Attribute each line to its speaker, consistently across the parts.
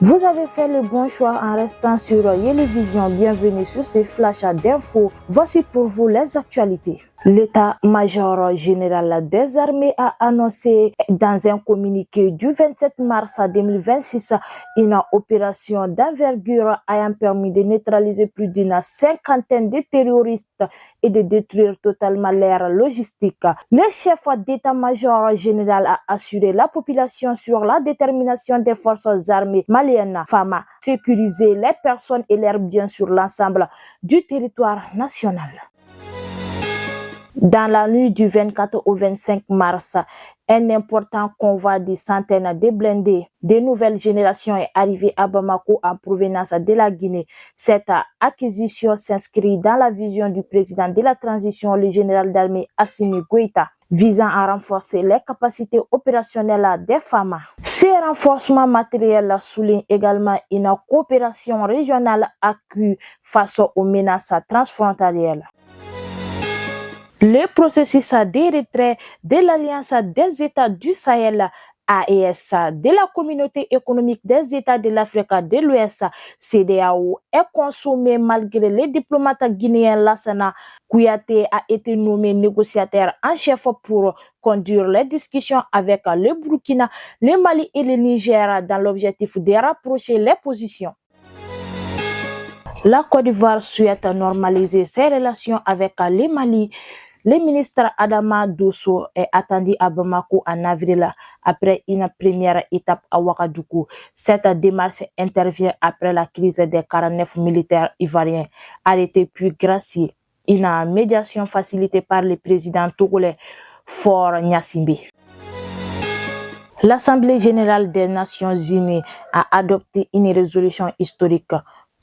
Speaker 1: Vous avez fait le bon choix en restant sur Yélévision. Bienvenue sur ce flash d'infos. Voici pour vous les actualités. L'état-major général des armées a annoncé dans un communiqué du 27 mars 2026 une opération d'envergure ayant permis de neutraliser plus d'une cinquantaine de terroristes et de détruire totalement leur logistique. Le chef d'état-major général a assuré la population sur la détermination des forces armées maliennes, FAMA, sécuriser les personnes et leurs biens sur l'ensemble du territoire national. Dans la nuit du 24 au 25 mars, un important convoi de centaines de blindés de nouvelle génération est arrivé à Bamako en provenance de la Guinée. Cette acquisition s'inscrit dans la vision du président de la transition, le général d'armée Assimi Goïta, visant à renforcer les capacités opérationnelles des FAMA. Ces renforcements matériels soulignent également une coopération régionale accrue face aux menaces transfrontalières. Le processus de retrait de l'Alliance des États du Sahel, AES, de la Communauté économique des États de l'Afrique de l'Ouest, CEDEAO, est consommé malgré les diplomates guinéens. Lassana Kouyaté a été nommé négociateur en chef pour conduire les discussions avec le Burkina, le Mali et le Niger dans l'objectif de rapprocher les positions. La Côte d'Ivoire souhaite normaliser ses relations avec le Mali. Le ministre Adama Dosso est attendu à Bamako en avril après une première étape à Ouagadougou. Cette démarche intervient après la crise des 49 militaires ivoiriens arrêtés puis graciés. Une médiation facilitée par le président togolais Faure Gnassingbé. L'Assemblée générale des Nations unies a adopté une résolution historique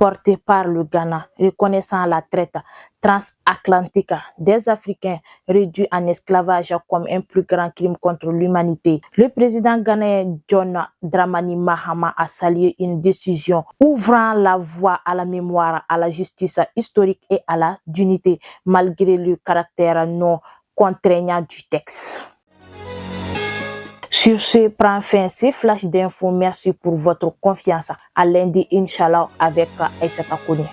Speaker 1: portée par le Ghana, reconnaissant la traite transatlantique des Africains réduits en esclavage comme un plus grand crime contre l'humanité. Le président ghanéen John Dramani Mahama a salué une décision ouvrant la voie à la mémoire, à la justice historique et à la dignité, malgré le caractère non contraignant du texte. Sur ce, prend fin ces flashs d'infos. Merci pour votre confiance. À lundi, Inch'Allah, avec Aïssata Kone.